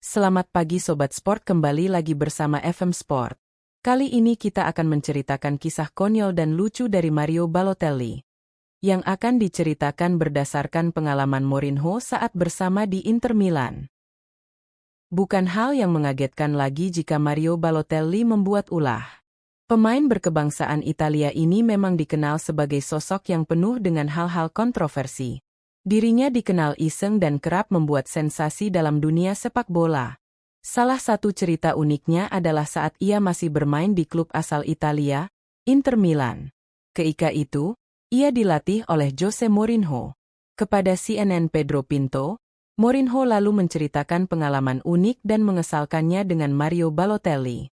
Selamat pagi Sobat Sport, kembali lagi bersama FM Sport. Kali ini kita akan menceritakan kisah konyol dan lucu dari Mario Balotelli, yang akan diceritakan berdasarkan pengalaman Mourinho saat bersama di Inter Milan. Bukan hal yang mengagetkan lagi jika Mario Balotelli membuat ulah. Pemain berkebangsaan Italia ini memang dikenal sebagai sosok yang penuh dengan hal-hal kontroversi. Dirinya dikenal iseng dan kerap membuat sensasi dalam dunia sepak bola. Salah satu cerita uniknya adalah saat ia masih bermain di klub asal Italia, Inter Milan. Ketika itu, ia dilatih oleh Jose Mourinho. Kepada CNN Pedro Pinto, Mourinho lalu menceritakan pengalaman unik dan mengesalkannya dengan Mario Balotelli.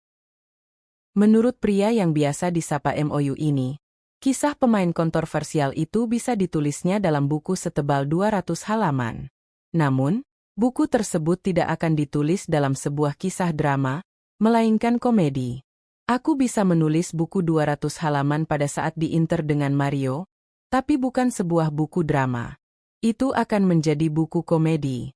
Menurut pria yang biasa disapa MOU ini, kisah pemain kontroversial itu bisa ditulisnya dalam buku setebal 200 halaman. Namun, buku tersebut tidak akan ditulis dalam sebuah kisah drama, melainkan komedi. Aku bisa menulis buku 200 halaman pada saat di Inter dengan Mario, tapi bukan sebuah buku drama. Itu akan menjadi buku komedi.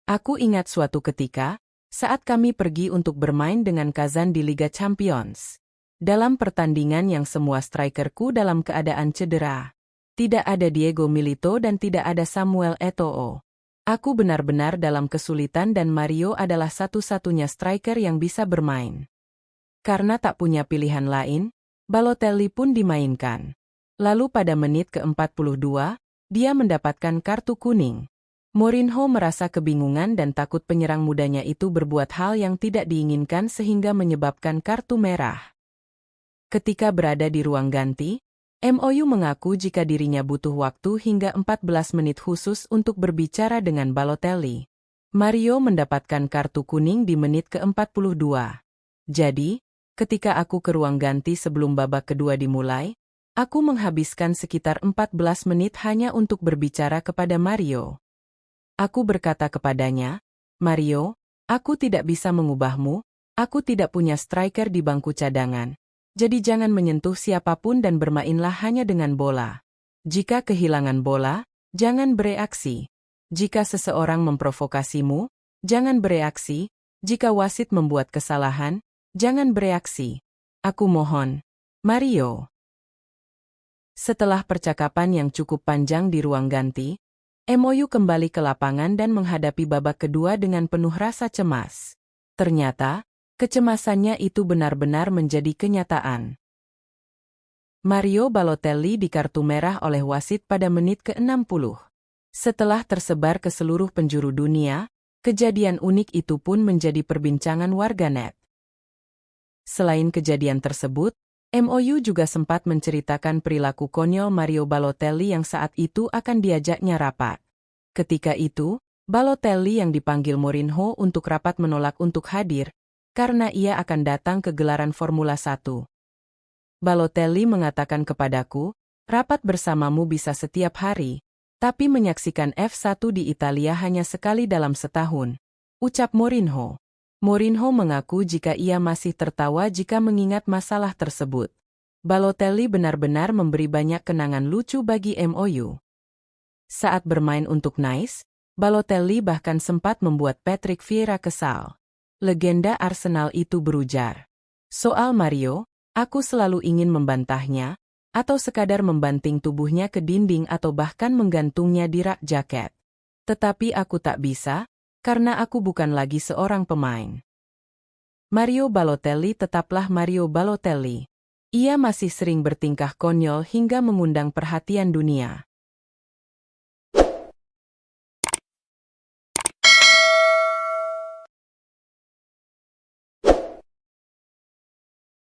Aku ingat suatu ketika, saat kami pergi untuk bermain dengan Kazan di Liga Champions. Dalam pertandingan yang semua strikerku dalam keadaan cedera. Tidak ada Diego Milito dan tidak ada Samuel Eto'o. Aku benar-benar dalam kesulitan dan Mario adalah satu-satunya striker yang bisa bermain. Karena tak punya pilihan lain, Balotelli pun dimainkan. Lalu pada menit ke-42, dia mendapatkan kartu kuning. Mourinho merasa kebingungan dan takut penyerang mudanya itu berbuat hal yang tidak diinginkan sehingga menyebabkan kartu merah. Ketika berada di ruang ganti, MOU mengaku jika dirinya butuh waktu hingga 14 menit khusus untuk berbicara dengan Balotelli. Mario mendapatkan kartu kuning di menit ke-42. Jadi, ketika aku ke ruang ganti sebelum babak kedua dimulai, aku menghabiskan sekitar 14 menit hanya untuk berbicara kepada Mario. Aku berkata kepadanya, "Mario, aku tidak bisa mengubahmu, aku tidak punya striker di bangku cadangan. Jadi jangan menyentuh siapapun dan bermainlah hanya dengan bola. Jika kehilangan bola, jangan bereaksi. Jika seseorang memprovokasimu, jangan bereaksi. Jika wasit membuat kesalahan, jangan bereaksi. Aku mohon, Mario." Setelah percakapan yang cukup panjang di ruang ganti, MOU kembali ke lapangan dan menghadapi babak kedua dengan penuh rasa cemas. Ternyata, kecemasannya itu benar-benar menjadi kenyataan. Mario Balotelli di kartu merah oleh wasit pada menit ke-60. Setelah tersebar ke seluruh penjuru dunia, kejadian unik itu pun menjadi perbincangan warganet. Selain kejadian tersebut, MOU juga sempat menceritakan perilaku konyol Mario Balotelli yang saat itu akan diajaknya rapat. Ketika itu, Balotelli yang dipanggil Mourinho untuk rapat menolak untuk hadir, karena ia akan datang ke gelaran Formula 1. Balotelli mengatakan kepadaku, "Rapat bersamamu bisa setiap hari, tapi menyaksikan F1 di Italia hanya sekali dalam setahun," ucap Mourinho. Mourinho mengaku jika ia masih tertawa jika mengingat masalah tersebut. Balotelli benar-benar memberi banyak kenangan lucu bagi MOU. Saat bermain untuk Nice, Balotelli bahkan sempat membuat Patrick Vieira kesal. Legenda Arsenal itu berujar, "Soal Mario, aku selalu ingin membantahnya, atau sekadar membanting tubuhnya ke dinding atau bahkan menggantungnya di rak jaket. Tetapi aku tak bisa, karena aku bukan lagi seorang pemain." Mario Balotelli tetaplah Mario Balotelli. Ia masih sering bertingkah konyol hingga mengundang perhatian dunia.